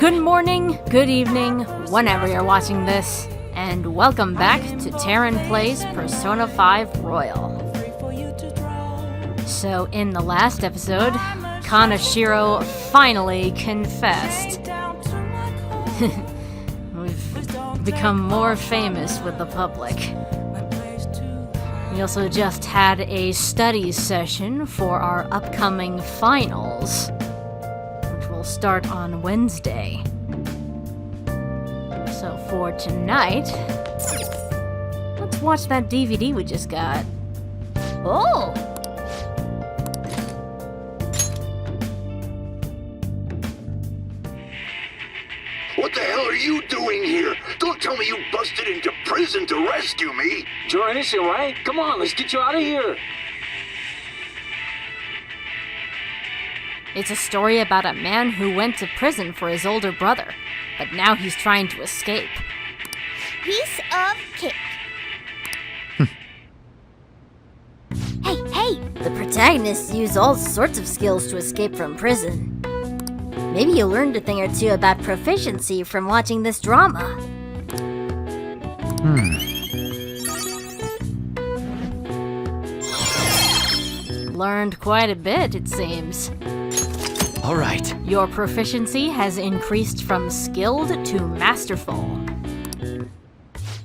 Good morning, good evening, whenever you're watching this, and welcome back to Taryn Plays Persona 5 Royal. So, in the last episode, Kaneshiro finally confessed. We've become more famous with the public. We also just had a study session for our upcoming finals, which will start on Wednesday. So for tonight, let's watch that DVD we just got. Oh! What the hell are you doing here? Don't tell me you busted into prison to rescue me! Join us, right? Come on, let's get you out of here! It's a story about a man who went to prison for his older brother, but now he's trying to escape. Piece of cake. Hey! The protagonists use all sorts of skills to escape from prison. Maybe you learned a thing or two about proficiency from watching this drama. Learned quite a bit, it seems. All right. Your proficiency has increased from skilled to masterful.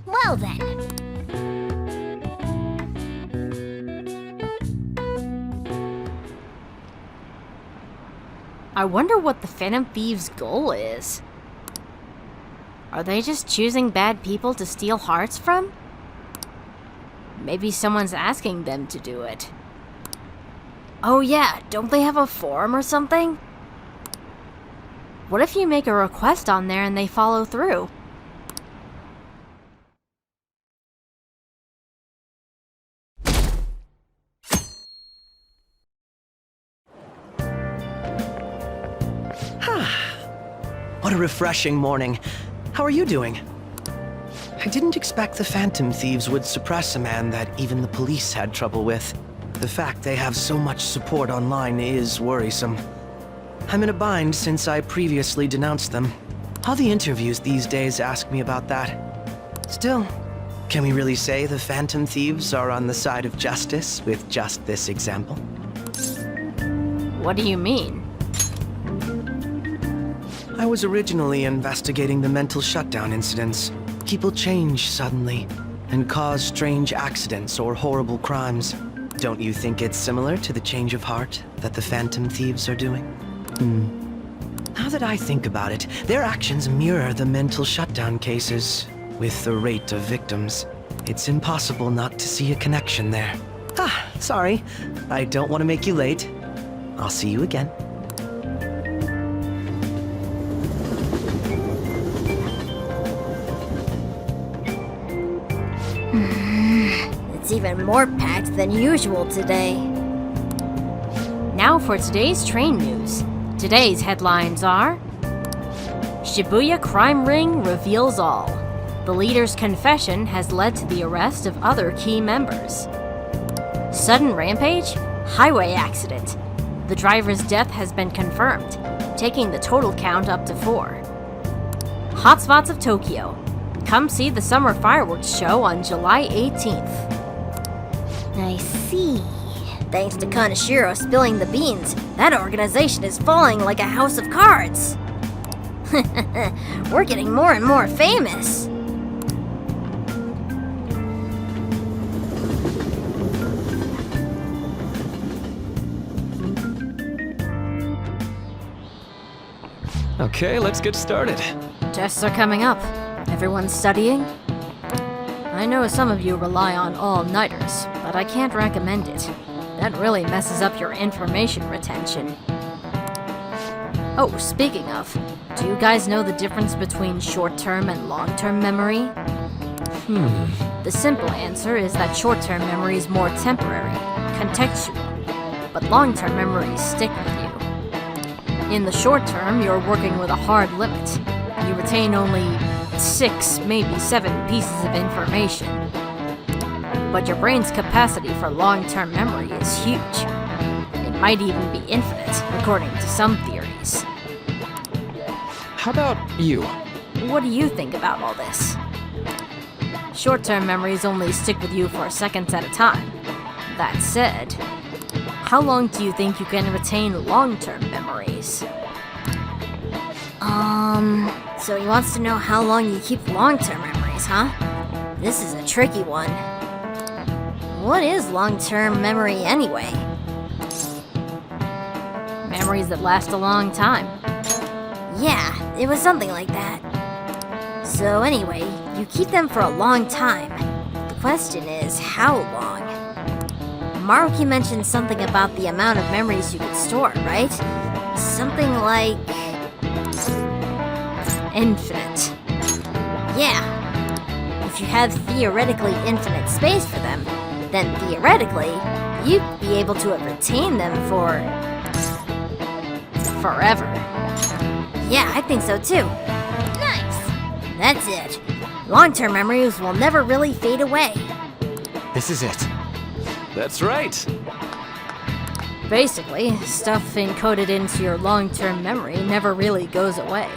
Well then. I wonder what the Phantom Thieves' goal is. Are they just choosing bad people to steal hearts from? Maybe someone's asking them to do it. Oh yeah, don't they have a forum or something? What if you make a request on there and they follow through? What a refreshing morning. How are you doing? I didn't expect the Phantom Thieves would suppress a man that even the police had trouble with. The fact they have so much support online is worrisome. I'm in a bind since I previously denounced them. All the interviews these days ask me about that. Still, can we really say the Phantom Thieves are on the side of justice with just this example? What do you mean? I was originally investigating the mental shutdown incidents. People change suddenly and cause strange accidents or horrible crimes. Don't you think it's similar to the change of heart that the Phantom Thieves are doing? Now that I think about it, their actions mirror the mental shutdown cases. With the rate of victims, it's impossible not to see a connection there. Sorry. I don't want to make you late. I'll see you again. It's even more packed than usual today. Now for today's train news. Today's headlines are: Shibuya crime ring reveals all. The leader's confession has led to the arrest of other key members. Sudden rampage? Highway accident. The driver's death has been confirmed, taking the total count up to 4. Hotspots of Tokyo. Come see the summer fireworks show on July 18th. I see. Thanks to Kaneshiro spilling the beans, that organization is falling like a house of cards. We're getting more and more famous. Okay, let's get started. Tests are coming up. Everyone's studying? I know some of you rely on all-nighters, but I can't recommend it. That really messes up your information retention. Oh, speaking of, do you guys know the difference between short-term and long-term memory? The simple answer is that short-term memory is more temporary, contextual, but long-term memories stick with you. In the short term, you're working with a hard limit. You retain only 6, maybe 7 pieces of information. But your brain's capacity for long-term memory is huge. It might even be infinite, according to some theories. how about you? What do you think about all this? Short-term memories only stick with you for seconds at a time. That said, how long do you think you can retain long-term memories? So he wants to know how long you keep long-term memories, huh? This is a tricky one. What is long-term memory anyway? Memories that last a long time. Yeah, it was something like that. So anyway, you keep them for a long time. The question is, how long? Maruki mentioned something about the amount of memories you could store, right? Something like... Infinite. Yeah. If you have theoretically infinite space for them, then theoretically, you'd be able to retain them for... Forever. Yeah, I think so too. Nice! That's it. Long-term memories will never really fade away. This is it. That's right. Basically, stuff encoded into your long-term memory never really goes away.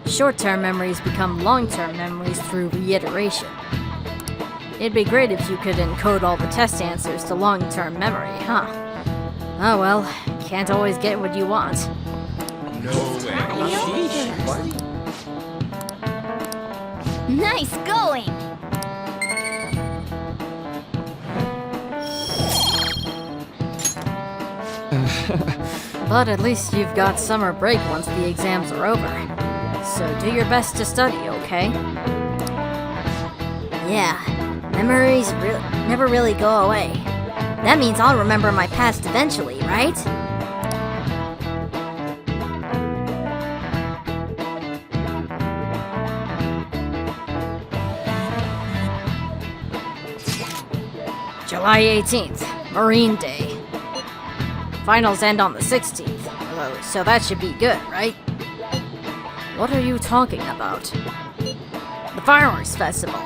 Short-term memories become long-term memories through reiteration. It'd be great if you could encode all the test answers to long-term memory, huh? Oh well, can't always get what you want. Nice going! But at least you've got summer break once the exams are over. So do your best to study, okay? Yeah, memories never really go away. That means I'll remember my past eventually, right? July 18th, Marine Day. Finals end on the 16th, so that should be good, right? What are you talking about? The fireworks festival.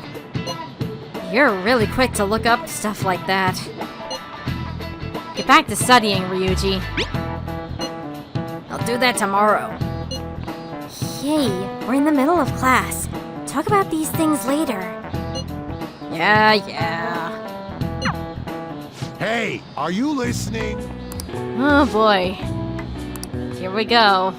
You're really quick to look up stuff like that. Get back to studying, Ryuji. I'll do that tomorrow. Hey, we're in the middle of class. Talk about these things later. Yeah. Hey, are you listening? Oh boy. Here we go.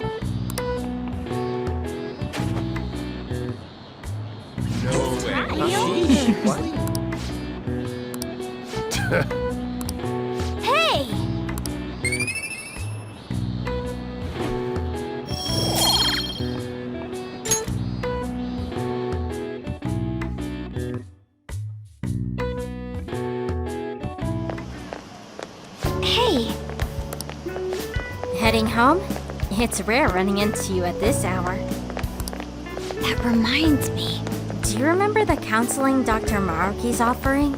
Hey! Hey! Heading home? It's rare running into you at this hour. That reminds me. Do you remember the counseling Dr. Maruki's offering?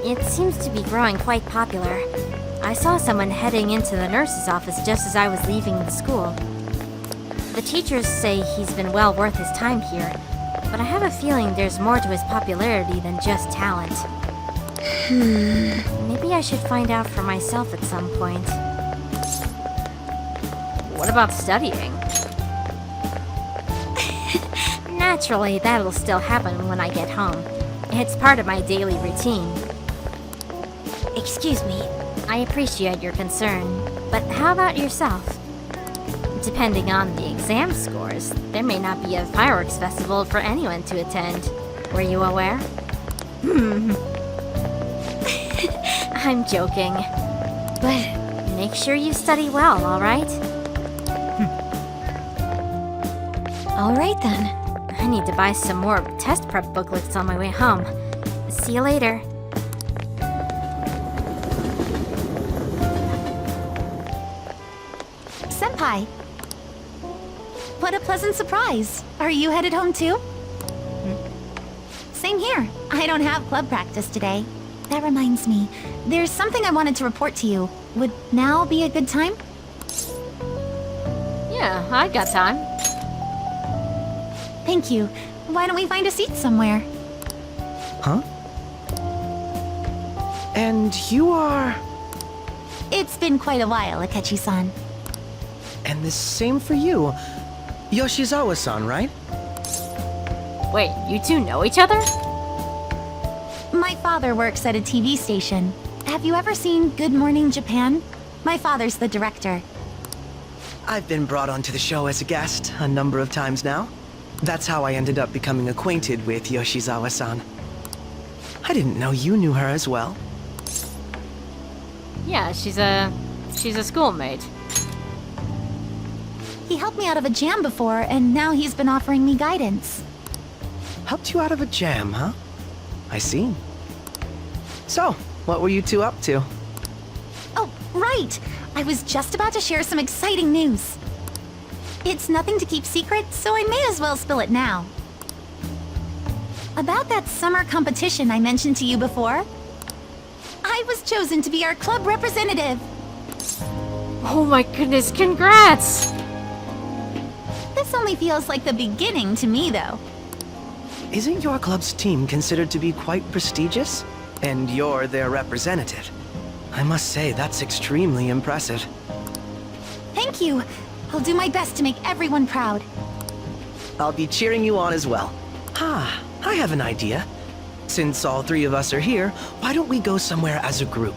It seems to be growing quite popular. I saw someone heading into the nurse's office just as I was leaving the school. The teachers say he's been well worth his time here, but I have a feeling there's more to his popularity than just talent. Maybe I should find out for myself at some point. What about studying? Naturally, that'll still happen when I get home. It's part of my daily routine. Excuse me, I appreciate your concern, but how about yourself? Depending on the exam scores, there may not be a fireworks festival for anyone to attend. Were you aware? I'm joking. But make sure you study well, alright? Alright then. I need to buy some more test prep booklets on my way home. See you later. Senpai! What a pleasant surprise! Are you headed home too? Same here. I don't have club practice today. That reminds me, there's something I wanted to report to you. Would now be a good time? Yeah, I got time. Thank you. Why don't we find a seat somewhere? Huh? And you are... It's been quite a while, Akechi-san. And the same for you. Yoshizawa-san, right? Wait, you two know each other? My father works at a TV station. Have you ever seen Good Morning Japan? My father's the director. I've been brought onto the show as a guest a number of times now. That's how I ended up becoming acquainted with Yoshizawa-san. I didn't know you knew her as well. Yeah, she's a schoolmate. He helped me out of a jam before, and now he's been offering me guidance. Helped you out of a jam, huh? I see. So, what were you two up to? Oh, right! I was just about to share some exciting news. It's nothing to keep secret, so I may as well spill it now. About that summer competition I mentioned to you before, I was chosen to be our club representative. Oh my goodness, congrats! This only feels like the beginning to me, though. Isn't your club's team considered to be quite prestigious? And you're their representative. I must say, that's extremely impressive. Thank you. I'll do my best to make everyone proud. I'll be cheering you on as well. Ah, I have an idea. Since all three of us are here, why don't we go somewhere as a group?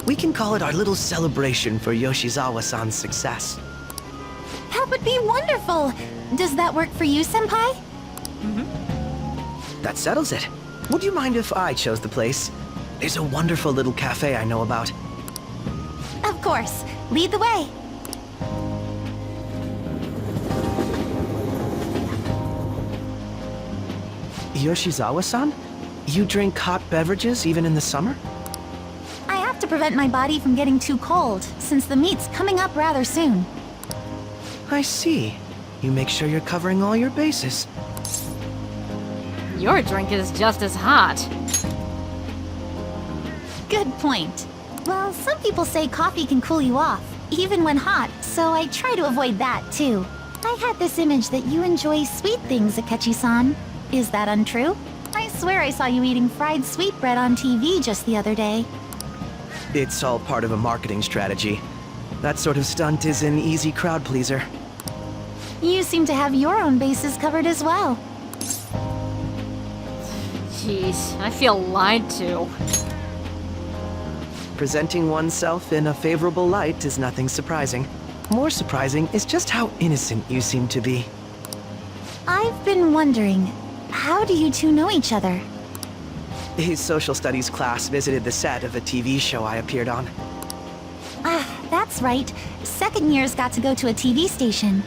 We can call it our little celebration for Yoshizawa-san's success. That would be wonderful. Does that work for you, Senpai? That settles it. Would you mind if I chose the place? There's a wonderful little cafe I know about. Of course. Lead the way. Yoshizawa-san? You drink hot beverages even in the summer? I have to prevent my body from getting too cold, since the meet's coming up rather soon. I see. You make sure you're covering all your bases. Your drink is just as hot. Good point. Well, some people say coffee can cool you off, even when hot, so I try to avoid that, too. I had this image that you enjoy sweet things, Akechi-san. Is that untrue? I swear I saw you eating fried sweetbread on TV just the other day. It's all part of a marketing strategy. That sort of stunt is an easy crowd pleaser. You seem to have your own bases covered as well. Jeez, I feel lied to. Presenting oneself in a favorable light is nothing surprising. More surprising is just how innocent you seem to be. I've been wondering, how do you two know each other? His social studies class visited the set of a TV show I appeared on. Ah, that's right. Second years got to go to a TV station.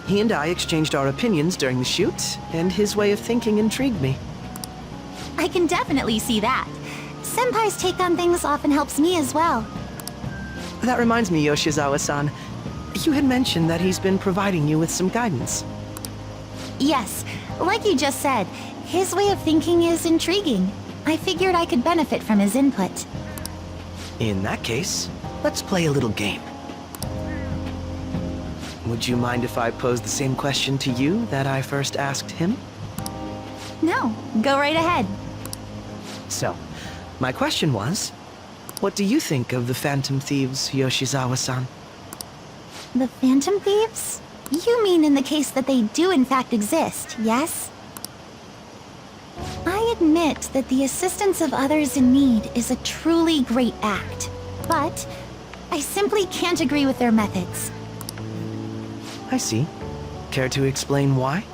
He and I exchanged our opinions during the shoot, and his way of thinking intrigued me. I can definitely see that. Senpai's take on things often helps me as well. That reminds me, Yoshizawa-san. You had mentioned that he's been providing you with some guidance. Yes, like you just said, his way of thinking is intriguing. I figured I could benefit from his input. In that case, let's play a little game. Would you mind if I posed the same question to you that I first asked him? No, go right ahead. So, my question was, what do you think of the Phantom Thieves, Yoshizawa-san? The Phantom Thieves? You mean in the case that they do in fact exist, yes? I admit that the assistance of others in need is a truly great act, but I simply can't agree with their methods. I see. Care to explain why?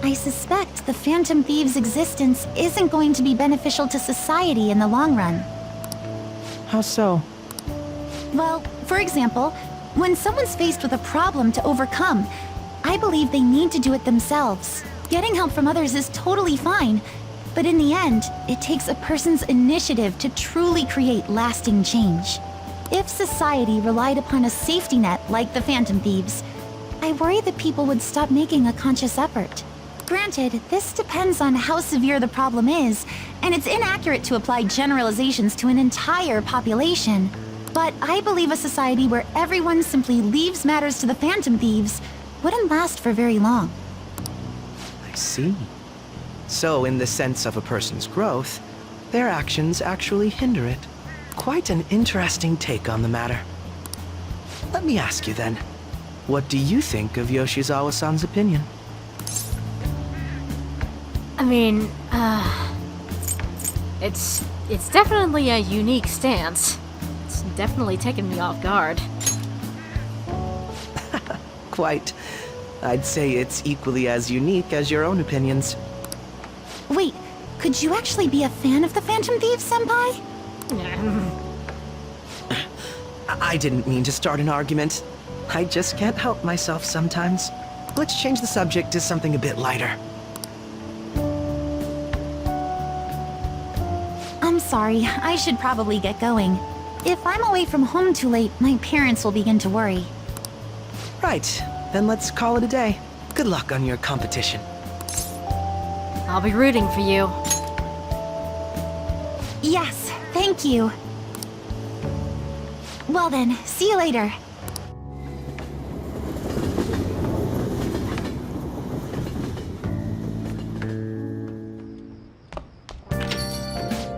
I suspect the Phantom Thieves' existence isn't going to be beneficial to society in the long run. How so? Well, for example, when someone's faced with a problem to overcome, I believe they need to do it themselves. Getting help from others is totally fine, but in the end, it takes a person's initiative to truly create lasting change. If society relied upon a safety net like the Phantom Thieves, I worry that people would stop making a conscious effort. Granted, this depends on how severe the problem is, and it's inaccurate to apply generalizations to an entire population. But I believe a society where everyone simply leaves matters to the Phantom Thieves wouldn't last for very long. I see. So, in the sense of a person's growth, their actions actually hinder it. Quite an interesting take on the matter. Let me ask you then. What do you think of Yoshizawa-san's opinion? I mean, it's definitely a unique stance. It's definitely taken me off guard. Quite. I'd say it's equally as unique as your own opinions. Wait, could you actually be a fan of the Phantom Thieves, Senpai? I didn't mean to start an argument. I just can't help myself sometimes. Let's change the subject to something a bit lighter. I'm sorry, I should probably get going. If I'm away from home too late, my parents will begin to worry. Right, then let's call it a day. Good luck on your competition. I'll be rooting for you. Yes, thank you. Well then, see you later.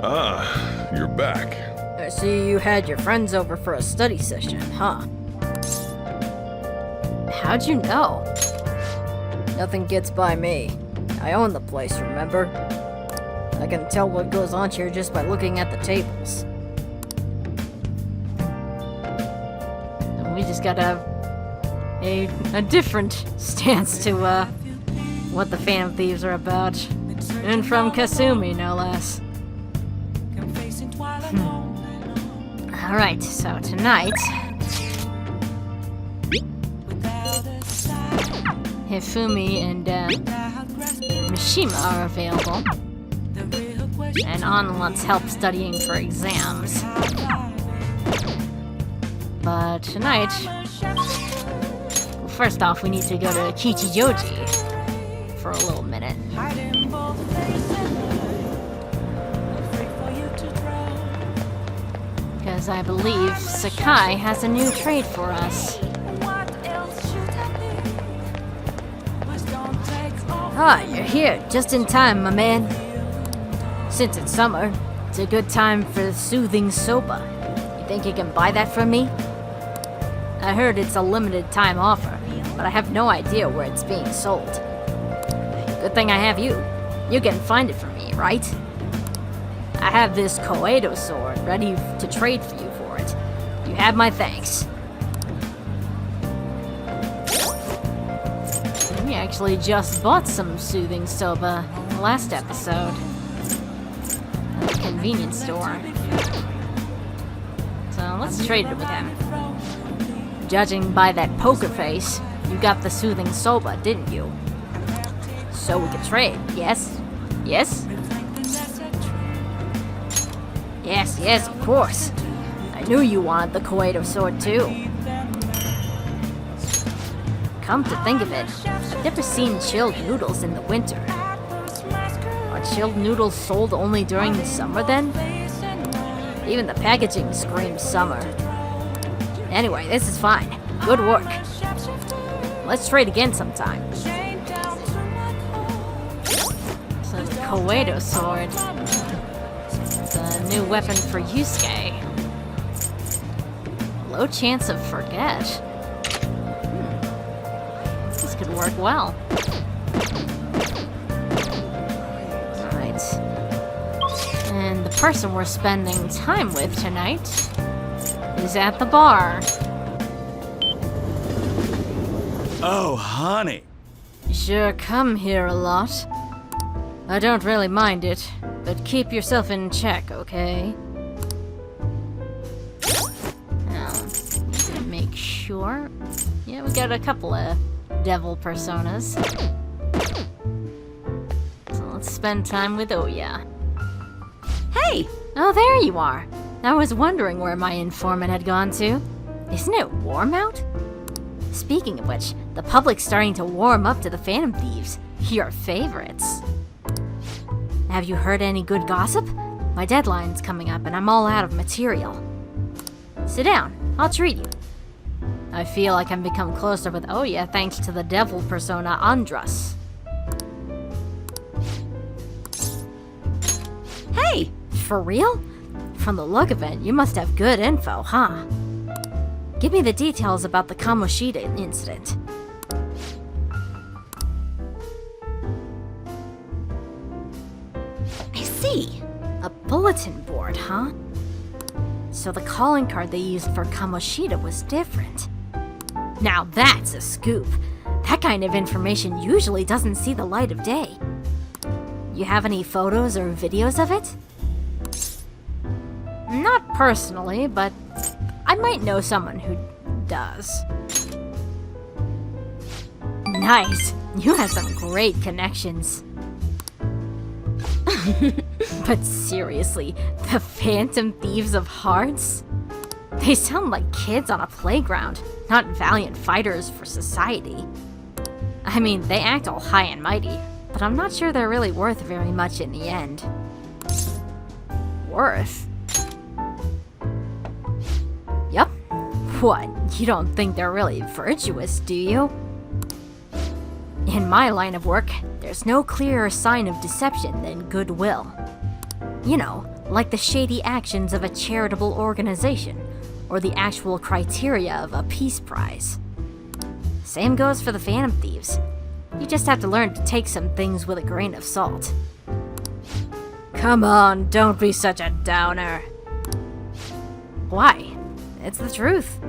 Ah, you're back. I see you had your friends over for a study session, huh? How'd you know? Nothing gets by me. I own the place, remember? I can tell what goes on here just by looking at the tables. And we just gotta have a different stance to, what the Phantom Thieves are about. And from Kasumi, no less. Alright, so tonight... Hifumi and Mishima are available, and Anna wants help studying for exams. But tonight, first off, we need to go to Kichijoji for a little minute. Because I believe Sakai has a new trade for us. Ah, you're here, just in time, my man. Since it's summer, it's a good time for soothing soba. You think you can buy that from me? I heard it's a limited time offer, but I have no idea where it's being sold. Good thing I have you. You can find it for me, right? I have this Koedo sword ready to trade for you for it. You have my thanks. We actually just bought some soothing soba last episode at the convenience store. So let's trade it with him. Judging by that poker face, you got the soothing soba, didn't you? So we could trade, yes? Yes? Yes, of course. I knew you wanted the Koedo sword too. Come to think of it, I've never seen chilled noodles in the winter. Are chilled noodles sold only during the summer then? Even the packaging screams summer. Anyway, this is fine. Good work. Let's trade again sometime. So the Koedo sword. It's a new weapon for Yusuke. Low chance of forget. This could work well. Alright. And the person we're spending time with tonight is at the bar. Oh, honey. You sure come here a lot. I don't really mind it, but keep yourself in check, okay? Now, need to make sure. Yeah, we got a couple of devil personas. So let's spend time with Oya. Hey! Oh, there you are. I was wondering where my informant had gone to. Isn't it warm out? Speaking of which, the public's starting to warm up to the Phantom Thieves, your favorites. Have you heard any good gossip? My deadline's coming up and I'm all out of material. Sit down, I'll treat you. I feel I can become closer with Oya thanks to the devil persona Andras. Hey, for real? From the look of it, you must have good info, huh? Give me the details about the Kamoshida incident. I see. A bulletin board, huh? So the calling card they used for Kamoshida was different. Now that's a scoop. That kind of information usually doesn't see the light of day. You have any photos or videos of it? Not personally, but I might know someone who does. Nice! You have some great connections. But seriously, the Phantom Thieves of Hearts? They sound like kids on a playground, not valiant fighters for society. I mean, they act all high and mighty, but I'm not sure they're really worth very much in the end. Worth? Yup. What, you don't think they're really virtuous, do you? In my line of work, there's no clearer sign of deception than goodwill. You know, like the shady actions of a charitable organization, or the actual criteria of a peace prize. Same goes for the Phantom Thieves. You just have to learn to take some things with a grain of salt. Come on, don't be such a downer. Why? It's the truth.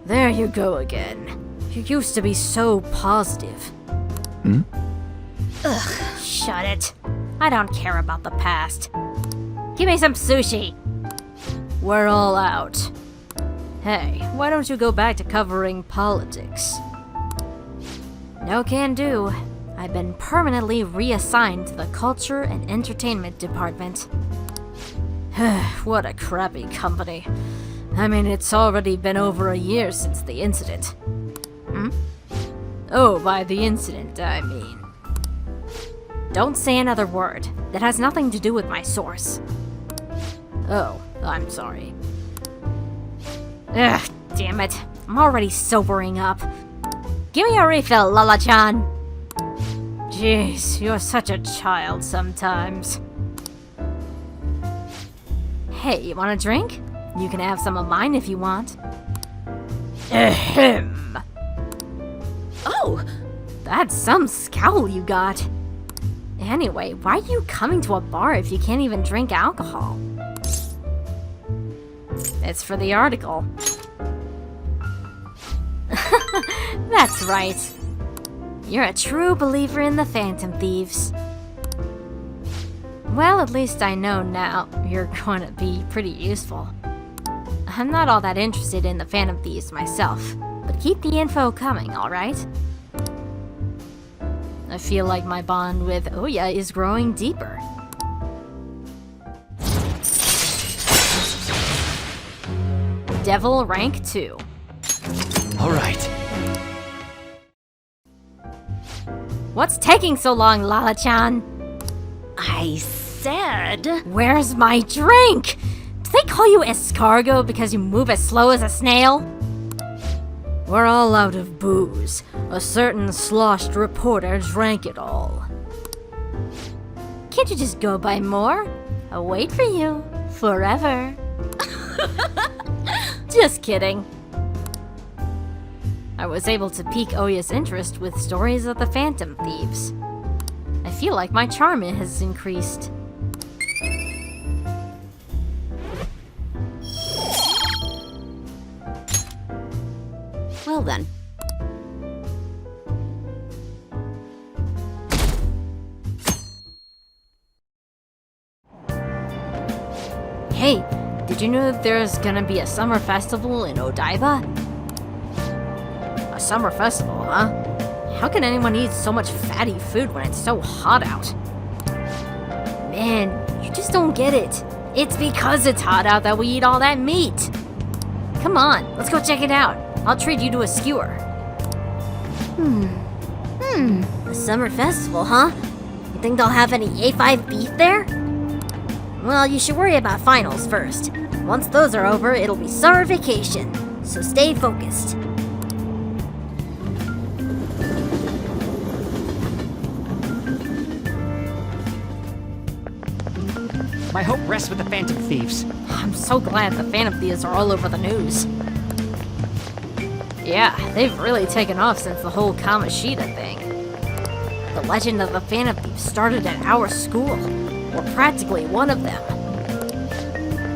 There you go again. You used to be so positive. Ugh, shut it. I don't care about the past. Give me some sushi. We're all out. Hey, why don't you go back to covering politics? No can do. I've been permanently reassigned to the Culture and Entertainment Department. What a crappy company. I mean, it's already been over a year since the incident. Oh, by the incident, I mean. Don't say another word. That has nothing to do with my source. Oh, I'm sorry. Ugh, damn it. I'm already sobering up. Give me a refill, Lala-chan. Jeez, you're such a child sometimes. Hey, you want a drink? You can have some of mine if you want. Ahem. Oh! That's some scowl you got. Anyway, why are you coming to a bar if you can't even drink alcohol? It's for the article. That's right. You're a true believer in the Phantom Thieves. Well, at least I know now you're going to be pretty useful. I'm not all that interested in the Phantom Thieves myself, but keep the info coming, alright? I feel like my bond with Oya is growing deeper. Devil rank 2. Alright. What's taking so long, Lala-chan? I said... Where's my drink? Do they call you escargot because you move as slow as a snail? We're all out of booze. A certain sloshed reporter drank it all. Can't you just go buy more? I'll wait for you. Forever. Just kidding. I was able to pique Oya's interest with stories of the Phantom Thieves. I feel like my charm has increased. Well then. Hey, did you know that there's gonna be a summer festival in Odaiba? A summer festival, huh? How can anyone eat so much fatty food when it's so hot out? Man, you just don't get it. It's because it's hot out that we eat all that meat. Come on, let's go check it out. I'll treat you to a skewer. A summer festival, huh? You think they'll have any A5 beef there? Well, you should worry about finals first. Once those are over, it'll be summer vacation. So stay focused. My hope rests with the Phantom Thieves. I'm so glad the Phantom Thieves are all over the news. Yeah, they've really taken off since the whole Kamoshida thing. The legend of the Phantom Thieves started at our school. We're practically one of them.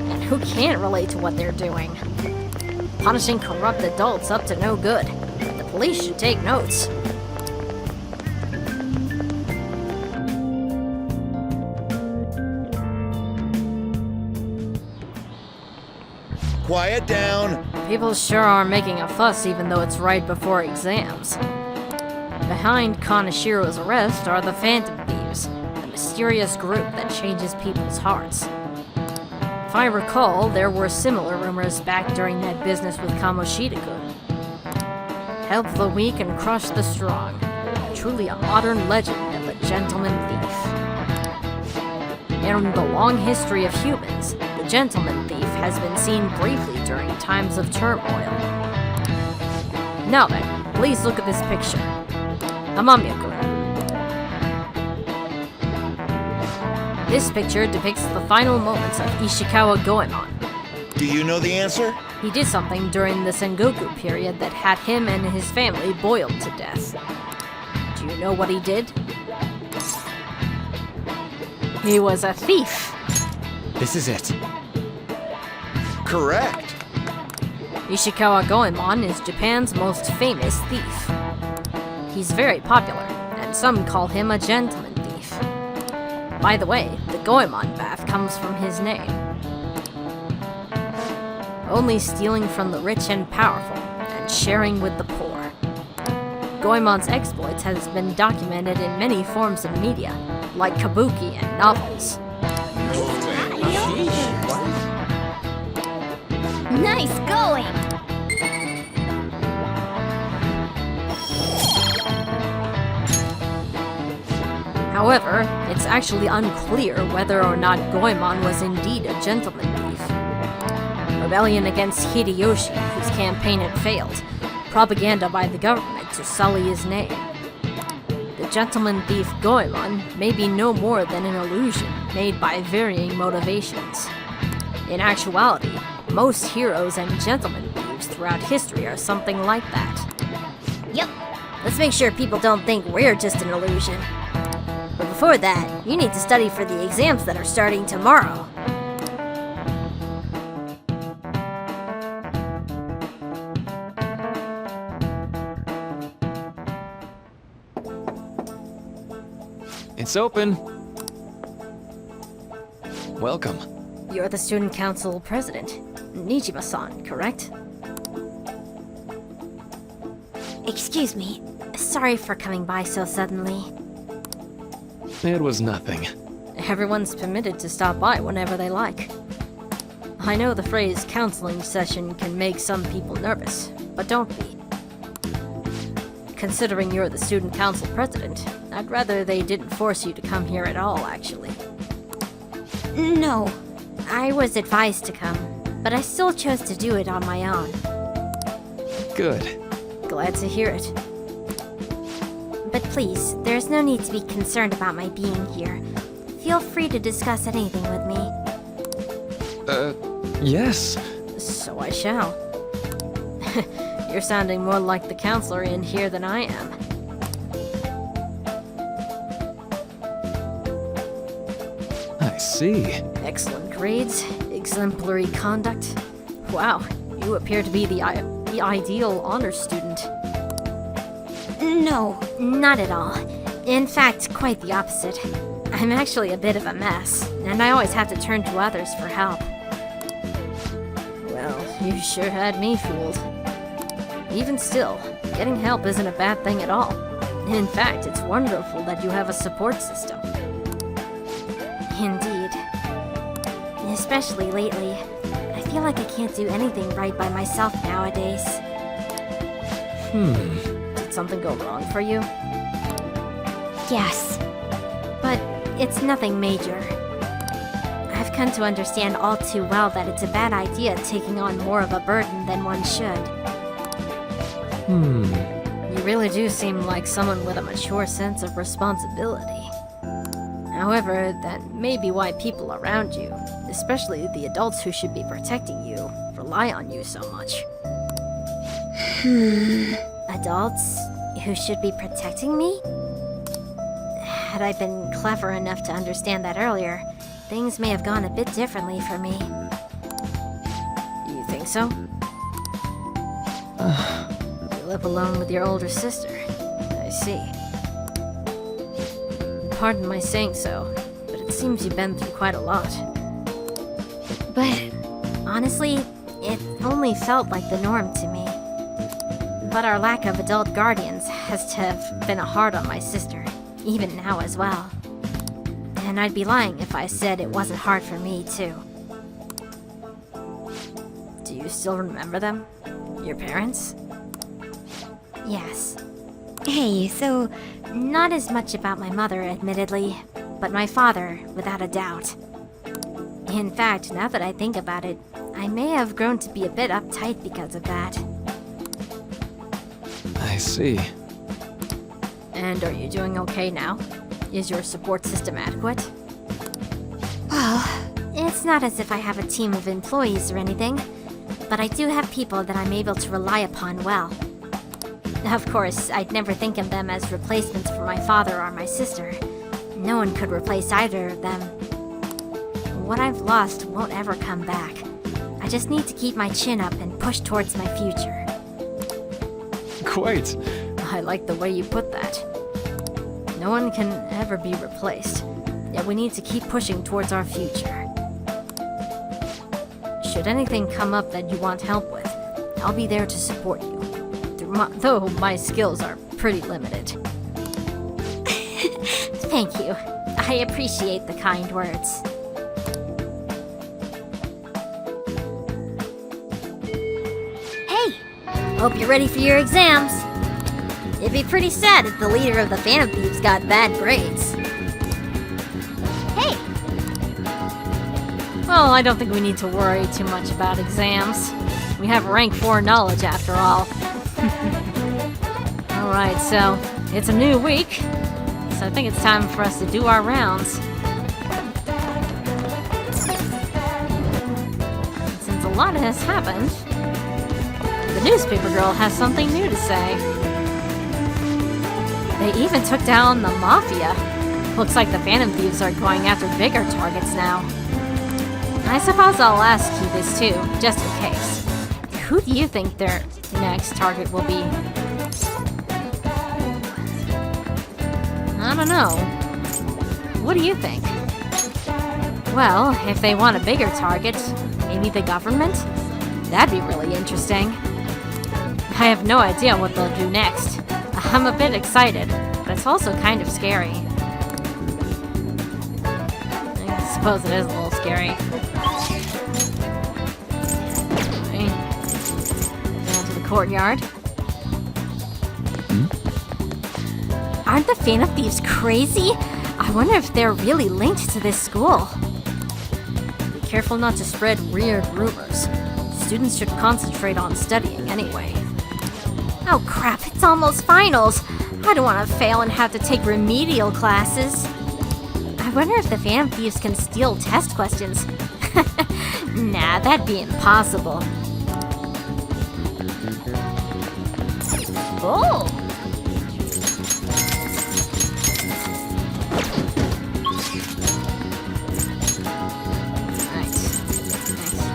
And who can't relate to what they're doing? Punishing corrupt adults up to no good. The police should take notes. Quiet down. People sure are making a fuss even though it's right before exams. Behind Kanashiro's arrest are the Phantom Thieves, the mysterious group that changes people's hearts. If I recall, there were similar rumors back during that business with Kamoshida-kun. Help the weak and crush the strong. Truly a modern legend of the gentleman thief. In the long history of humans, the gentleman thief has been seen briefly during times of turmoil. Now then, please look at this picture. Amamiya-kun. This picture depicts the final moments of Ishikawa Goemon. Do you know the answer? He did something during the Sengoku period that had him and his family boiled to death. Do you know what he did? He was a thief. This is it. Correct. Ishikawa Goemon is Japan's most famous thief. He's very popular, and some call him a gentleman thief. By the way, the Goemon bath comes from his name. Only stealing from the rich and powerful, and sharing with the poor. Goemon's exploits has been documented in many forms of media, like kabuki and novels. Nice going! However, it's actually unclear whether or not Goemon was indeed a gentleman thief. Rebellion against Hideyoshi, whose campaign had failed, propaganda by the government to sully his name. The gentleman thief Goemon may be no more than an illusion made by varying motivations. In actuality, most heroes and gentleman thieves throughout history are something like that. Yep. Let's make sure people don't think we're just an illusion. But before that, you need to study for the exams that are starting tomorrow. It's open. Welcome. You're the student council president, Nijima-san, correct? Excuse me. Sorry for coming by so suddenly. It was nothing. Everyone's permitted to stop by whenever they like. I know the phrase counseling session can make some people nervous, but don't be. Considering you're the student council president, I'd rather they didn't force you to come here at all, actually. No. I was advised to come, but I still chose to do it on my own. Good. Glad to hear it. But please, there's no need to be concerned about my being here. Feel free to discuss anything with me. Yes. So I shall. You're sounding more like the counselor in here than I am. I see. Excellent grades, exemplary conduct. Wow, you appear to be the ideal honor student. No, not at all. In fact, quite the opposite. I'm actually a bit of a mess, and I always have to turn to others for help. Well, you sure had me fooled. Even still, getting help isn't a bad thing at all. In fact, it's wonderful that you have a support system. Indeed. Especially lately. I feel like I can't do anything right by myself nowadays. Did something go wrong for you? Yes. But it's nothing major. I've come to understand all too well that it's a bad idea taking on more of a burden than one should. You really do seem like someone with a mature sense of responsibility. However, that may be why people around you, especially the adults who should be protecting you, rely on you so much. Adults who should be protecting me? Had I been clever enough to understand that earlier, things may have gone a bit differently for me. You think so? You live alone with your older sister. I see. Pardon my saying so, but it seems you've been through quite a lot. But honestly, it only felt like the norm to me. But our lack of adult guardians has to have been hard on my sister, even now as well. And I'd be lying if I said it wasn't hard for me, too. Do you still remember them? Your parents? Yes. Hey, so Not as much about my mother, admittedly, but my father, without a doubt. In fact, now that I think about it, I may have grown to be a bit uptight because of that. I see. And are you doing okay now? Is your support system adequate? Well, it's not as if I have a team of employees or anything, but I do have people that I'm able to rely upon well. Of course, I'd never think of them as replacements for my father or my sister. No one could replace either of them. What I've lost won't ever come back. I just need to keep my chin up and push towards my future. Quite. I like the way you put that. No one can ever be replaced, yet we need to keep pushing towards our future. Should anything come up that you want help with, I'll be there to support you. Though my skills are pretty limited. Thank you. I appreciate the kind words. Hey! Hope you're ready for your exams. It'd be pretty sad if the leader of the Phantom Thieves got bad grades. Hey! Well, I don't think we need to worry too much about exams. We have rank 4 knowledge after all. Alright, so it's a new week, so I think it's time for us to do our rounds. Since a lot has happened, the newspaper girl has something new to say. They even took down the Mafia. Looks like the Phantom Thieves are going after bigger targets now. I suppose I'll ask you this too, just in case. Who do you think their next target will be? I don't know. What do you think? Well, if they want a bigger target, maybe the government? That'd be really interesting. I have no idea what they'll do next. I'm a bit excited, but it's also kind of scary. I suppose it is a little scary. Okay. Down to the courtyard. Aren't the Phantom Thieves crazy? I wonder if they're really linked to this school. Be careful not to spread weird rumors. Students should concentrate on studying anyway. Oh crap, it's almost finals. I don't want to fail and have to take remedial classes. I wonder if the Phantom Thieves can steal test questions. Nah, that'd be impossible. Oh!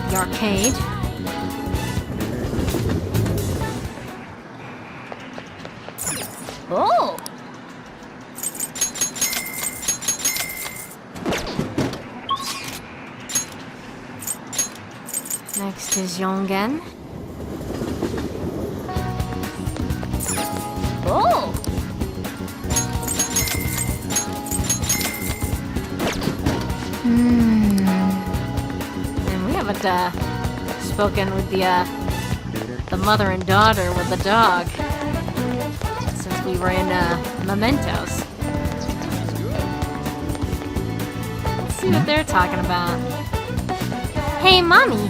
The arcade. Oh! Next is Yongen. Oh! And we haven't spoken with the mother and daughter with the dog since we were in Mementos. Let's see what they're talking about. Hey, Mommy!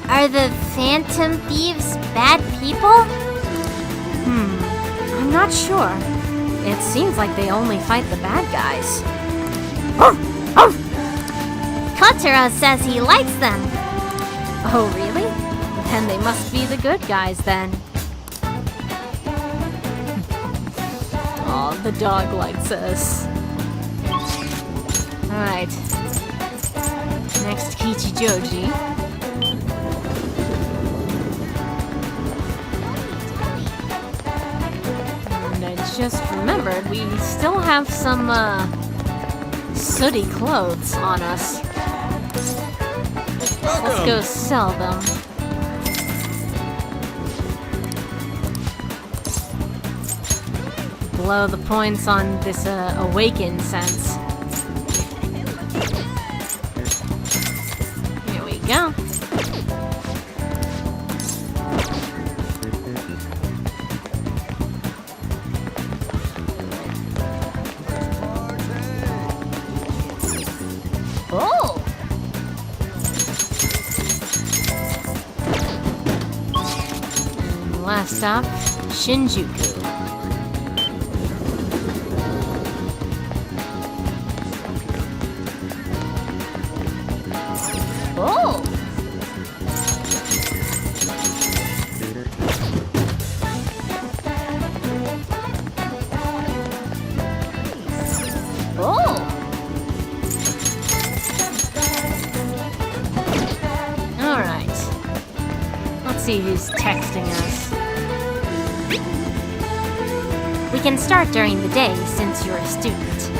Are the Phantom Thieves bad people? I'm not sure. It seems like they only fight the bad guys. Kotaro says he likes them. Oh, really? Then they must be the good guys then. The dog likes us. Alright. Next, Kichijoji. And I just remembered we still have some, sooty clothes on us. Let's go sell them. Blow the points on this awaken sense. Here we go. Oh! And last stop, Shinjuku. Oh! Oh! Alright. Let's see who's texting us. We can start during the day since you're a student.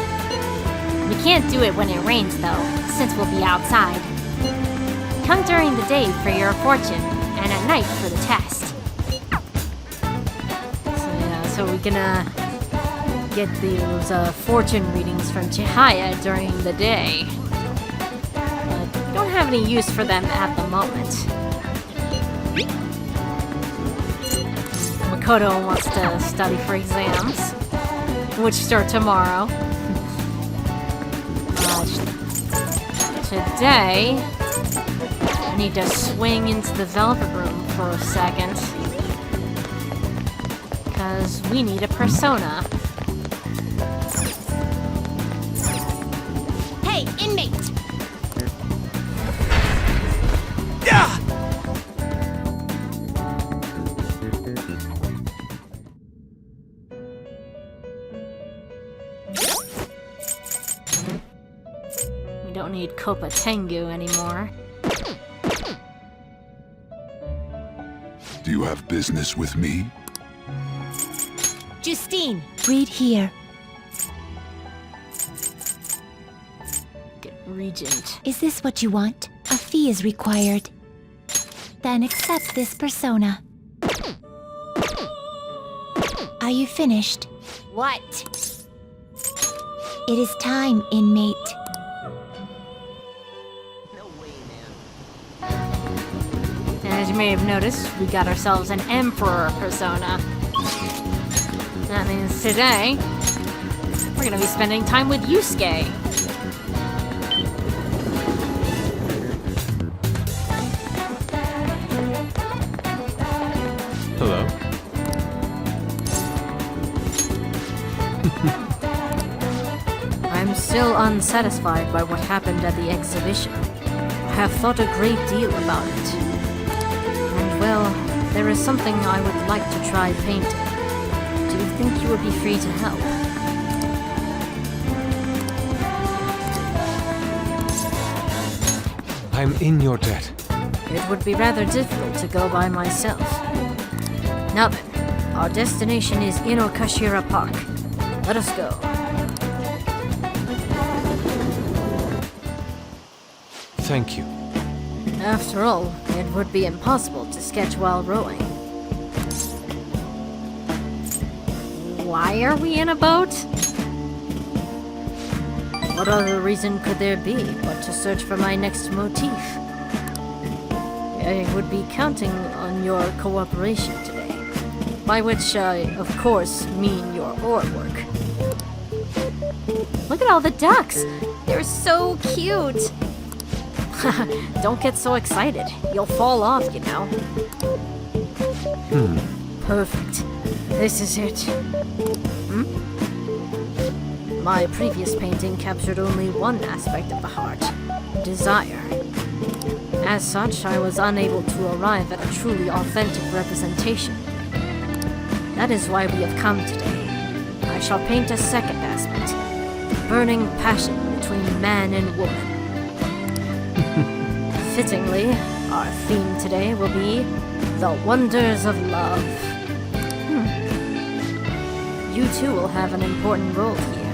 We can't do it when it rains though, since we'll be outside. Come during the day for your fortune, and at night for the test. So we're gonna get those fortune readings from Chihaya during the day. But don't have any use for them at the moment. Makoto wants to study for exams, which start tomorrow. Today, I need to swing into the developer room for a second. Because we need a persona. Hey, inmate! We don't need Kopa Tengu anymore. Do you have business with me? Justine, read here. Get Regent. Is this what you want? A fee is required. Then accept this persona. Are you finished? What? It is time, inmate. As you may have noticed, we got ourselves an Emperor persona. That means today, we're gonna be spending time with Yusuke. Hello. I'm still unsatisfied by what happened at the exhibition. I have thought a great deal about it. And well, there is something I would like to try painting. Do you think you would be free to help? I'm in your debt. It would be rather difficult to go by myself. Now then, our destination is Inokashira Park. Let us go. Thank you. After all, it would be impossible to sketch while rowing. Why are we in a boat? What other reason could there be but to search for my next motif? I would be counting on your cooperation today, by which I, of course, mean your oarwork. Look at all the ducks! They're so cute! Don't get so excited. You'll fall off, you know. Perfect. This is it. My previous painting captured only one aspect of the heart, desire. As such, I was unable to arrive at a truly authentic representation. That is why we have come today. I I shall paint a second aspect, the burning passion between man and woman. Fittingly, our theme today will be the wonders of love. You too will have an important role here.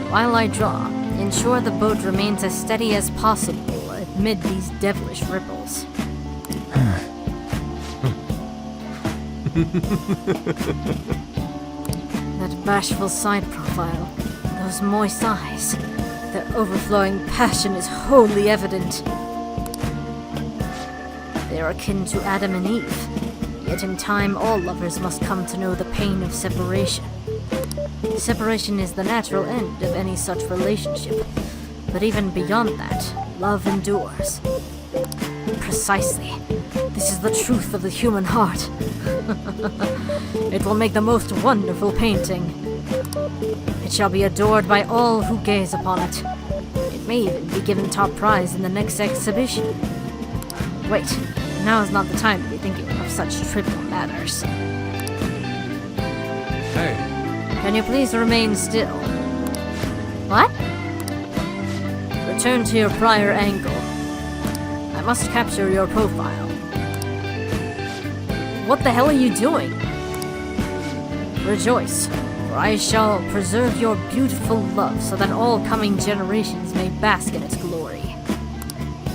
While I draw, ensure the boat remains as steady as possible amid these devilish ripples. That bashful side profile, those moist eyes, their overflowing passion is wholly evident. They are akin to Adam and Eve, yet in time all lovers must come to know the pain of separation. Separation is the natural end of any such relationship, but even beyond that, love endures. Precisely. This is the truth of the human heart. It will make the most wonderful painting. It shall be adored by all who gaze upon it. It may even be given top prize in the next exhibition. Wait, now is not the time to be thinking of such trivial matters. Hey, Can you please remain still? What? Return to your prior angle. I must capture your profile. What the hell are you doing? Rejoice, for I shall preserve your beautiful love so that all coming generations may bask in its glory.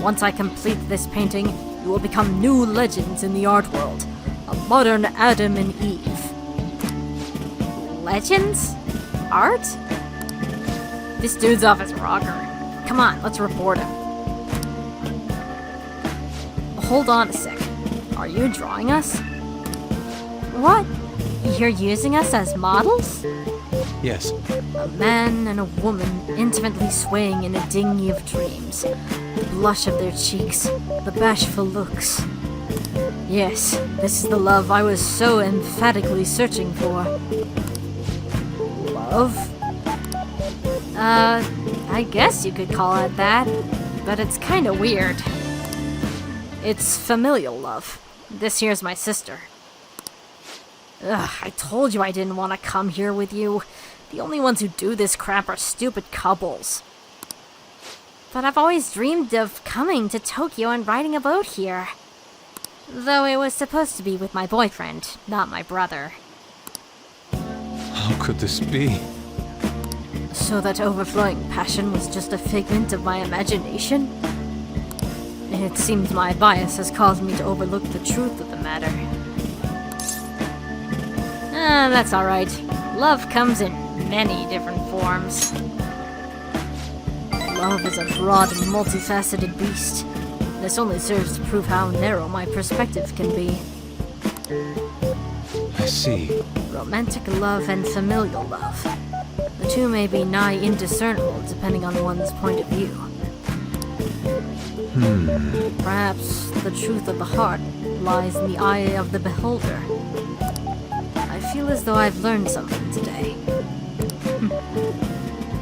Once I complete this painting, you will become new legends in the art world. A modern Adam and Eve. Legends? Art? This dude's off his rocker. Come on, let's report him. Hold on a sec. Are you drawing us? What? You're using us as models? yes. A man and a woman intimately swaying in a dinghy of dreams. The blush of their cheeks, the bashful looks. Yes, this is the love I was so emphatically searching for. Love? I guess you could call it that, but it's kinda weird. It's familial love. This here's my sister. Ugh, I told you I didn't want to come here with you. The only ones who do this crap are stupid couples. But I've always dreamed of coming to Tokyo and riding a boat here. Though it was supposed to be with my boyfriend, not my brother. How could this be? So that overflowing passion was just a figment of my imagination? It seems my bias has caused me to overlook the truth of the matter. That's alright. Love comes in many different forms. Love is a broad, multifaceted beast. This only serves to prove how narrow my perspective can be. I see. Romantic love and familial love. The two may be nigh indiscernible depending on one's point of view. Perhaps the truth of the heart lies in the eye of the beholder. I feel as though I've learned something today.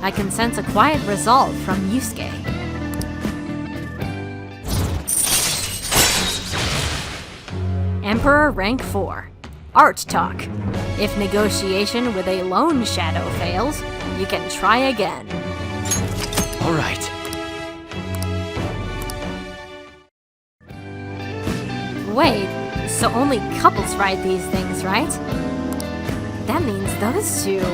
I can sense a quiet resolve from Yusuke. Emperor Rank 4. Art Talk. If negotiation with a lone shadow fails, you can try again. All right. Wait, so only couples ride these things, right? That means those two.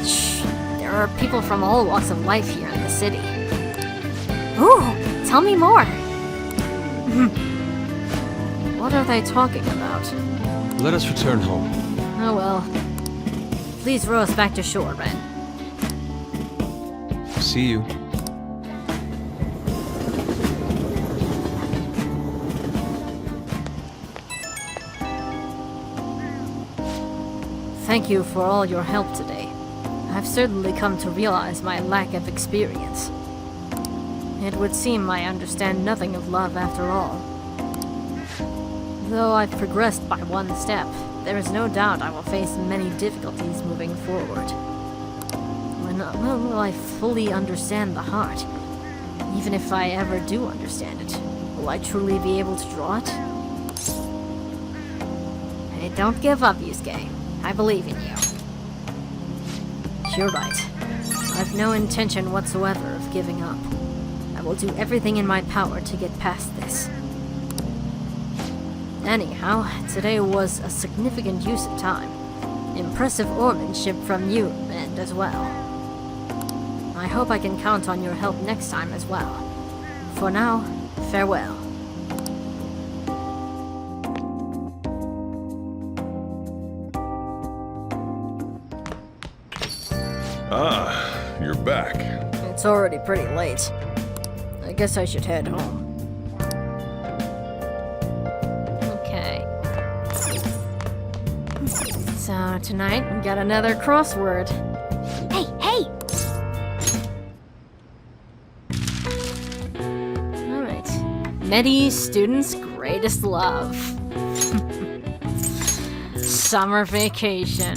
Shh, there are people from all walks of life here in the city. Ooh, tell me more. What are they talking about? Let us return home. Oh well. Please row us back to shore, Ren. See you. Thank you for all your help today. I've certainly come to realize my lack of experience. It would seem I understand nothing of love after all. Though I've progressed by one step, there is no doubt I will face many difficulties moving forward. When will I fully understand the heart? Even if I ever do understand it, will I truly be able to draw it? Hey, don't give up, Yusuke. I believe in you. You're right. I've no intention whatsoever of giving up. I will do everything in my power to get past this. Anyhow, today was a significant use of time. Impressive oarsmanship from you, and as well. I hope I can count on your help next time as well. For now, farewell. Ah, you're back. It's already pretty late. I guess I should head home. Okay. So tonight we got another crossword. Hey, hey! Alright. Medi students' greatest love. Summer vacation.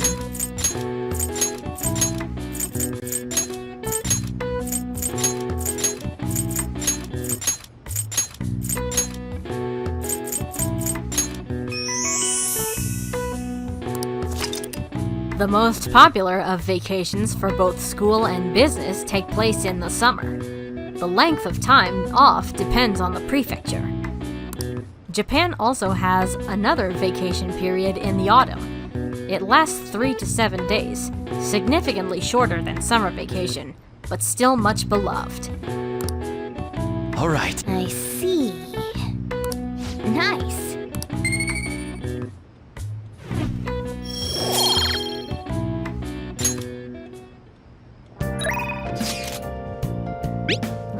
The most popular of vacations for both school and business take place in the summer. The length of time off depends on the prefecture. Japan also has another vacation period in the autumn. It lasts 3 to 7 days, significantly shorter than summer vacation, but still much beloved. All right. I see. Nice.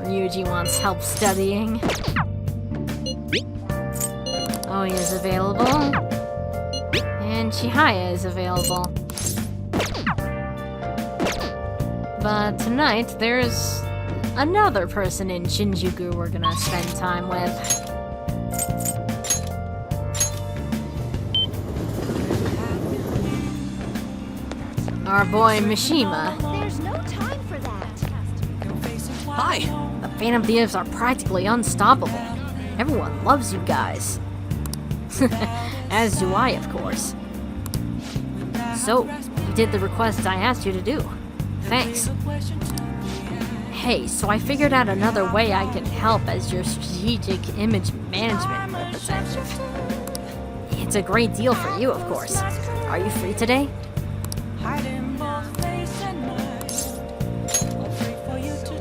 Ryuji wants help studying. Oh, he is available. And Chihaya is available. But tonight, there's another person in Shinjuku we're gonna spend time with. Our boy Mishima. There's no time for that. Hi. The Phantom Thieves are practically unstoppable. Everyone loves you guys. As do I, of course. So, you did the request I asked you to do. Thanks. Hey, so I figured out another way I can help as your strategic image management representative. It's a great deal for you, of course. Are you free today?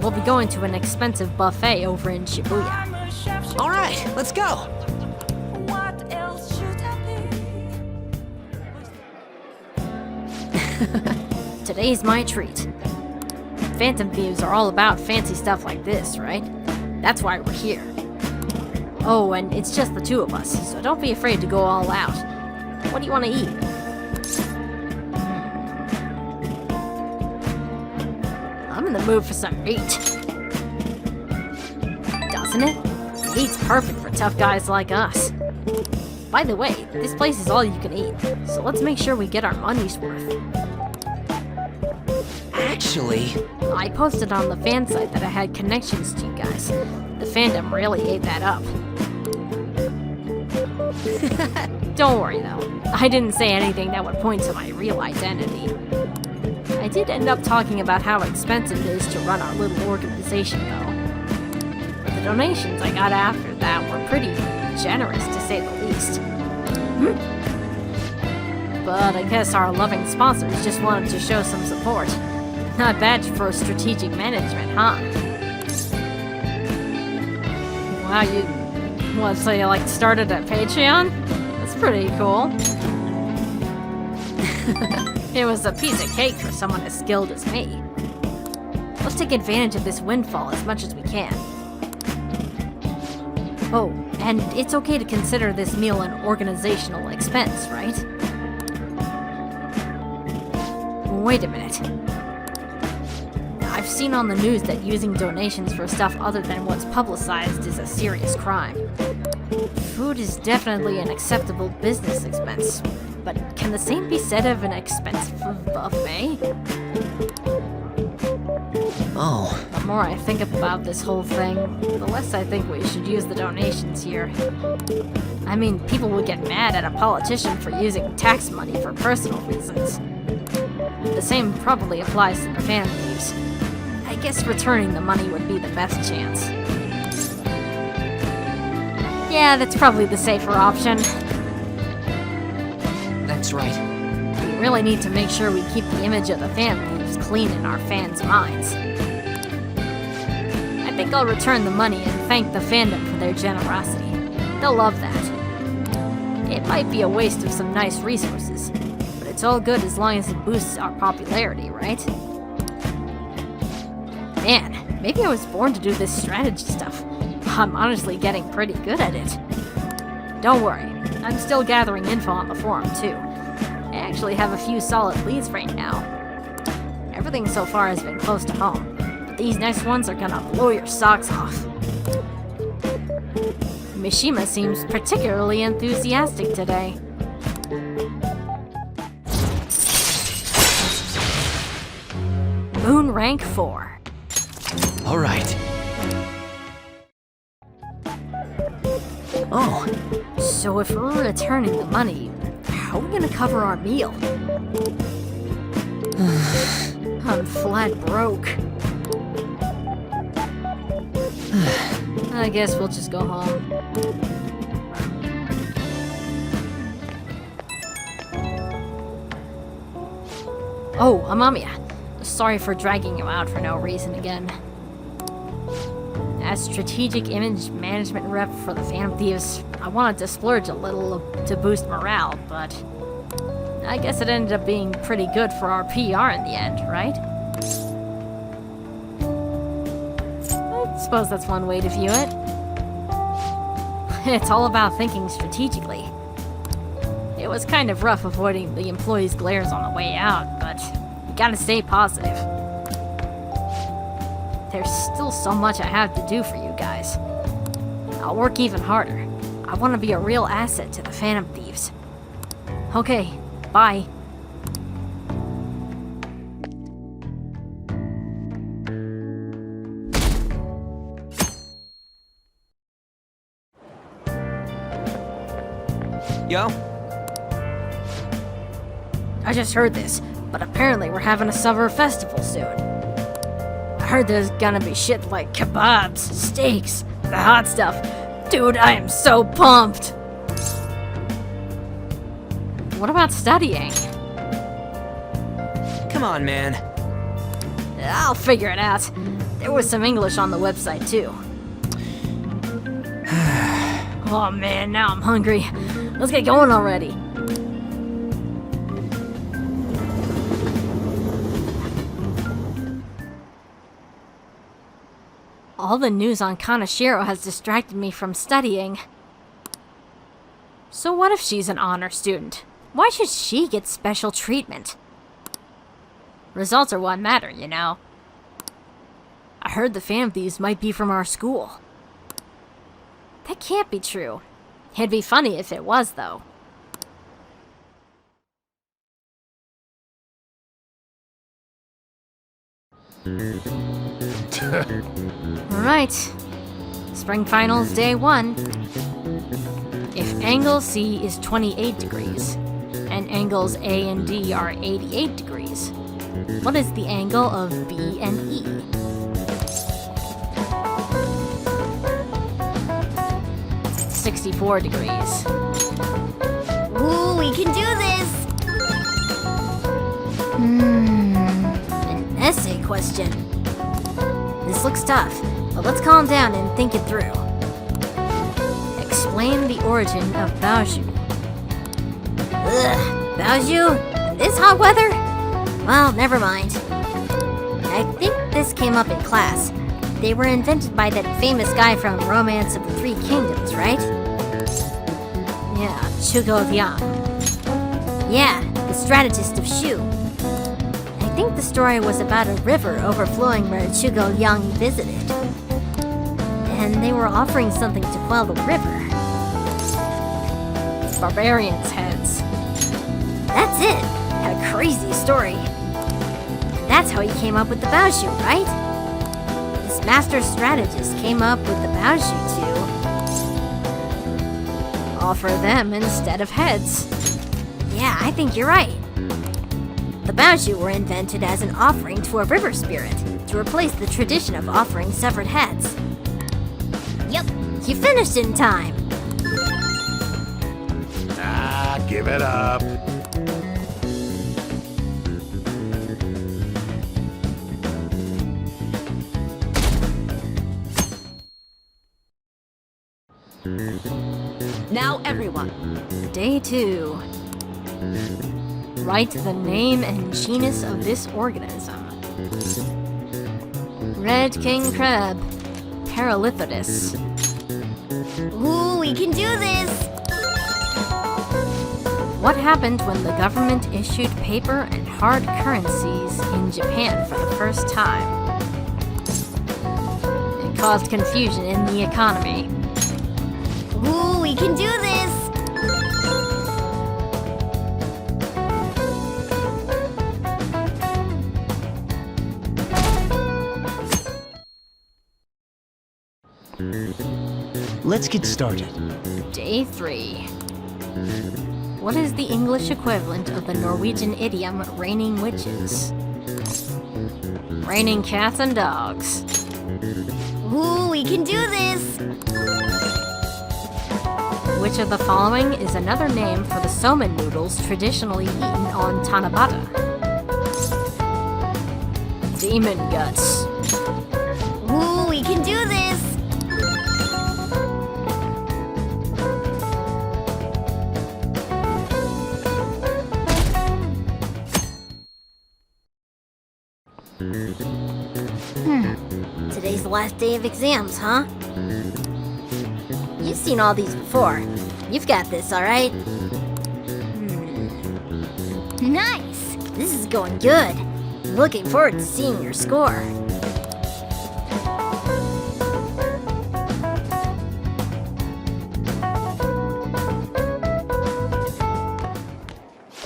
We'll be going to an expensive buffet over in Shibuya. All right, let's go. Today's my treat. Phantom Thieves are all about fancy stuff like this, right? That's why we're here. Oh, and it's just the two of us, so don't be afraid to go all out. What do you want to eat? I'm in the mood for some meat. Doesn't it? Meat's perfect for tough guys like us. By the way, this place is all you can eat, so let's make sure we get our money's worth. Actually, I posted on the fan site that I had connections to you guys. The fandom really ate that up. Don't worry though, I didn't say anything that would point to my real identity. I did end up talking about how expensive it is to run our little organization though. But the donations I got after that were pretty generous to say the least. But I guess our loving sponsors just wanted to show some support. Not bad for strategic management, huh? Wow, so you like started a Patreon? That's pretty cool. It was a piece of cake for someone as skilled as me. Let's take advantage of this windfall as much as we can. Oh, and it's okay to consider this meal an organizational expense, right? Wait a minute. I've seen on the news that using donations for stuff other than what's publicized is a serious crime. Food is definitely an acceptable business expense, but can the same be said of an expensive buffet? oh, The more I think about this whole thing, the less I think we should use the donations here. I mean, people would get mad at a politician for using tax money for personal reasons. The same probably applies to the Phantom Thieves. I guess returning the money would be the best chance. Yeah, that's probably the safer option. That's right. We really need to make sure we keep the image of the Phantom Thieves clean in our fans' minds. I think I'll return the money and thank the fandom for their generosity. They'll love that. It might be a waste of some nice resources, but it's all good as long as it boosts our popularity, right? Man, maybe I was born to do this strategy stuff. I'm honestly getting pretty good at it. Don't worry, I'm still gathering info on the forum too. I actually have a few solid leads right now. Everything so far has been close to home, but these next ones are gonna blow your socks off. Mishima seems particularly enthusiastic today. Moon rank 4. All right. Oh, So if we're returning the money, how are we gonna cover our meal? I'm flat broke. I guess we'll just go home. Oh, Amamiya. Sorry for dragging you out for no reason again. As strategic image management rep for the Phantom Thieves, I wanted to splurge a little to boost morale, but I guess it ended up being pretty good for our PR in the end, right? I suppose that's one way to view it. It's all about thinking strategically. It was kind of rough avoiding the employees' glares on the way out, but you gotta stay positive. There's still so much I have to do for you guys. I'll work even harder. I want to be a real asset to the Phantom Thieves. Okay, bye. Yo? I just heard this, but apparently we're having a summer festival soon. I heard there's gonna be shit like kebabs, steaks, the hot stuff. Dude, I am so pumped! What about studying? Come on, man. I'll figure it out. There was some English on the website too. Oh man, now I'm hungry. Let's get going already. All the news on Kanashiro has distracted me from studying. So what if she's an honor student? Why should she get special treatment? Results are what matter, you know. I heard the Phantom Thieves might be from our school. That can't be true. It'd be funny if it was, though. Alright. Spring Finals Day 1. If angle C is 28 degrees, and angles A and D are 88 degrees, what is the angle of B and E? It's 64 degrees. Ooh, we can do this! An essay question. This looks tough, but let's calm down and think it through. Explain the origin of Baoju. Ugh, Baoju? In this hot weather? Well, never mind. I think this came up in class. They were invented by that famous guy from Romance of the Three Kingdoms, right? Yeah, Chugo Liang. Yeah, the strategist of Shu. I think the story was about a river overflowing where Chugo Liang visited. And they were offering something to quell the river. Barbarians' heads. That's it! A crazy story. And that's how he came up with the Baoju, right? This master strategist came up with the Baoju to... offer them instead of heads. Yeah, I think you're right. The Baoju were invented as an offering to a river spirit, to replace the tradition of offering severed heads. Yep, you finished in time. Ah, give it up. Now everyone. Day 2. Write the name and genus of this organism. Red king crab. Paralithodus. Ooh, we can do this! What happened when the government issued paper and hard currencies in Japan for the first time? It caused confusion in the economy. Ooh, we can do this! Let's get started. Day 3. What is the English equivalent of the Norwegian idiom raining witches? Raining cats and dogs. Ooh, we can do this! Which of the following is another name for the somen noodles traditionally eaten on Tanabata? Demon guts. Ooh, we can do this! Today's the last day of exams, huh? You've seen all these before. You've got this, alright? Nice! This is going good. I'm looking forward to seeing your score.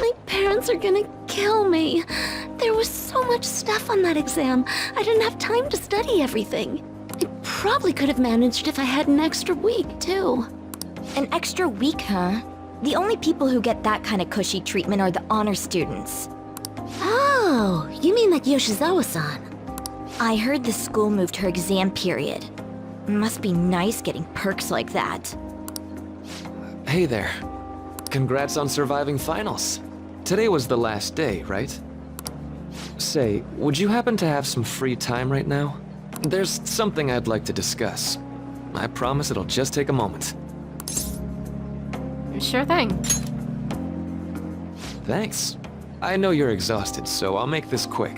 My parents are gonna kill me. There was so much stuff on that exam. I didn't have time to study everything. I probably could have managed if I had an extra week, too. An extra week, huh? The only people who get that kind of cushy treatment are the honor students. Oh, you mean like Yoshizawa-san? I heard the school moved her exam period. Must be nice getting perks like that. Hey there. Congrats on surviving finals. Today was the last day, right? Say, would you happen to have some free time right now? There's something I'd like to discuss. I promise it'll just take a moment. Sure thing. Thanks. I know you're exhausted, so I'll make this quick.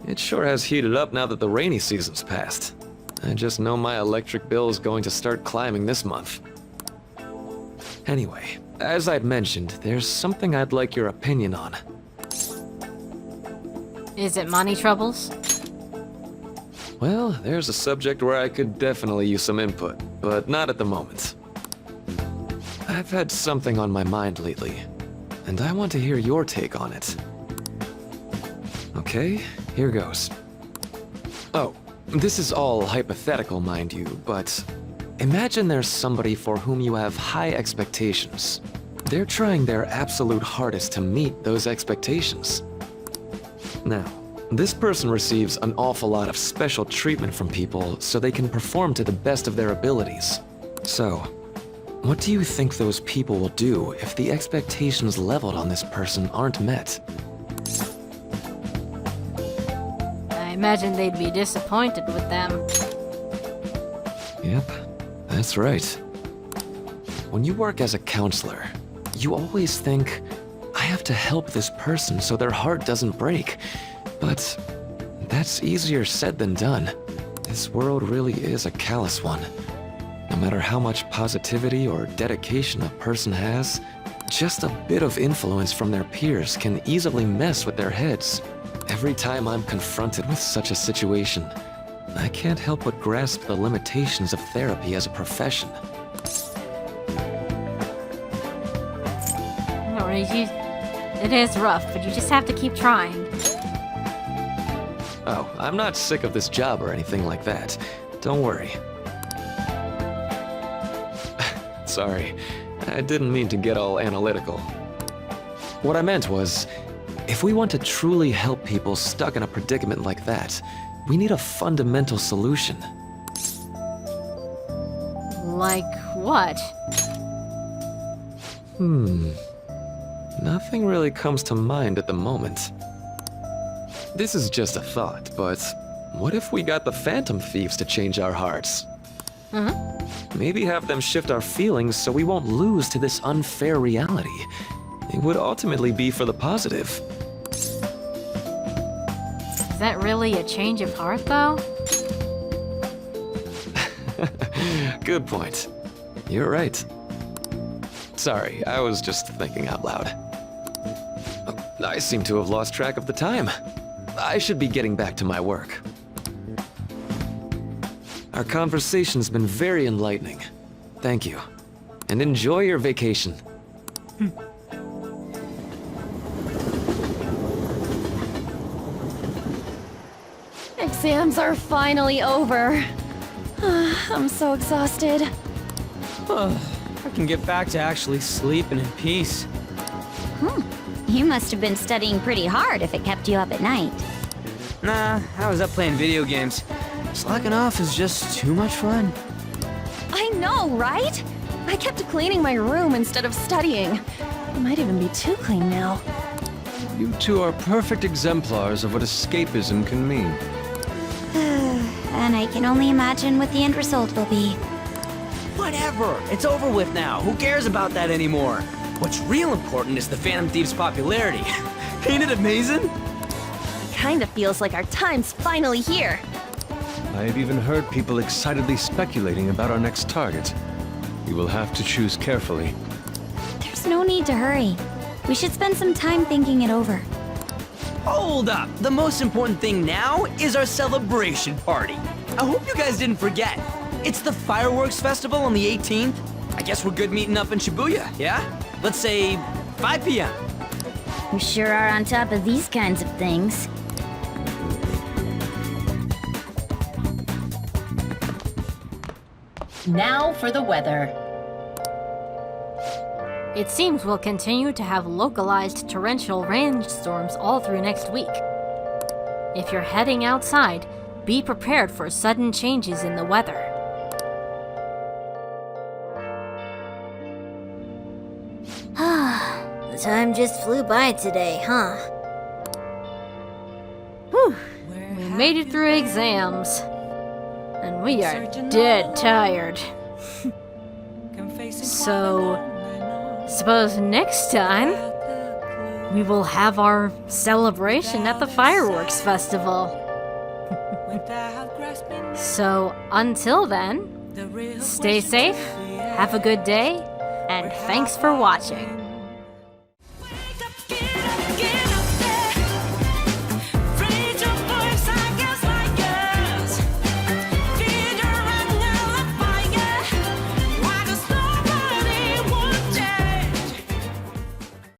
It sure has heated up now that the rainy season's passed. I just know my electric bill is going to start climbing this month. Anyway, as I'd mentioned, there's something I'd like your opinion on. Is it money troubles? Well, there's a subject where I could definitely use some input, but not at the moment. I've had something on my mind lately, and I want to hear your take on it. Okay, here goes. Oh, this is all hypothetical, mind you, but imagine there's somebody for whom you have high expectations. They're trying their absolute hardest to meet those expectations. Now, this person receives an awful lot of special treatment from people so they can perform to the best of their abilities. So, what do you think those people will do if the expectations leveled on this person aren't met? I imagine they'd be disappointed with them. Yep, that's right. When you work as a counselor, you always think, I have to help this person so their heart doesn't break. But that's easier said than done. This world really is a callous one. No matter how much positivity or dedication a person has, just a bit of influence from their peers can easily mess with their heads. Every time I'm confronted with such a situation, I can't help but grasp the limitations of therapy as a profession. No, it is rough, but you just have to keep trying. Oh, I'm not sick of this job or anything like that. Don't worry. Sorry, I didn't mean to get all analytical. What I meant was, if we want to truly help people stuck in a predicament like that, we need a fundamental solution. Like what? Nothing really comes to mind at the moment. This is just a thought, but what if we got the Phantom Thieves to change our hearts? Maybe have them shift our feelings so we won't lose to this unfair reality. It would ultimately be for the positive. Is that really a change of heart, though? Good point. You're right. Sorry, I was just thinking out loud. I seem to have lost track of the time. I should be getting back to my work. Our conversation's been very enlightening. Thank you. And enjoy your vacation. Exams are finally over. I'm so exhausted. I can get back to actually sleeping in peace. You must have been studying pretty hard if it kept you up at night. Nah, I was up playing video games. Slacking off is just too much fun. I know, right? I kept cleaning my room instead of studying. It might even be too clean now. You two are perfect exemplars of what escapism can mean. And I can only imagine what the end result will be. Whatever, it's over with now. Who cares about that anymore? What's real important is the Phantom Thieves' popularity. Ain't it amazing? Kinda feels like our time's finally here. I have even heard people excitedly speculating about our next target. You will have to choose carefully. There's no need to hurry. We should spend some time thinking it over. Hold up! The most important thing now is our celebration party. I hope you guys didn't forget. It's the fireworks festival on the 18th. I guess we're good meeting up in Shibuya, yeah? Let's say 5 p.m. You sure are on top of these kinds of things. Now for the weather. It seems we'll continue to have localized torrential rainstorms all through next week. If you're heading outside, be prepared for sudden changes in the weather. The time just flew by today, huh? Whew. We made it through exams. And we are dead tired. So, suppose next time, we will have our celebration at the fireworks festival. So, until then, stay safe, have a good day, and thanks for watching.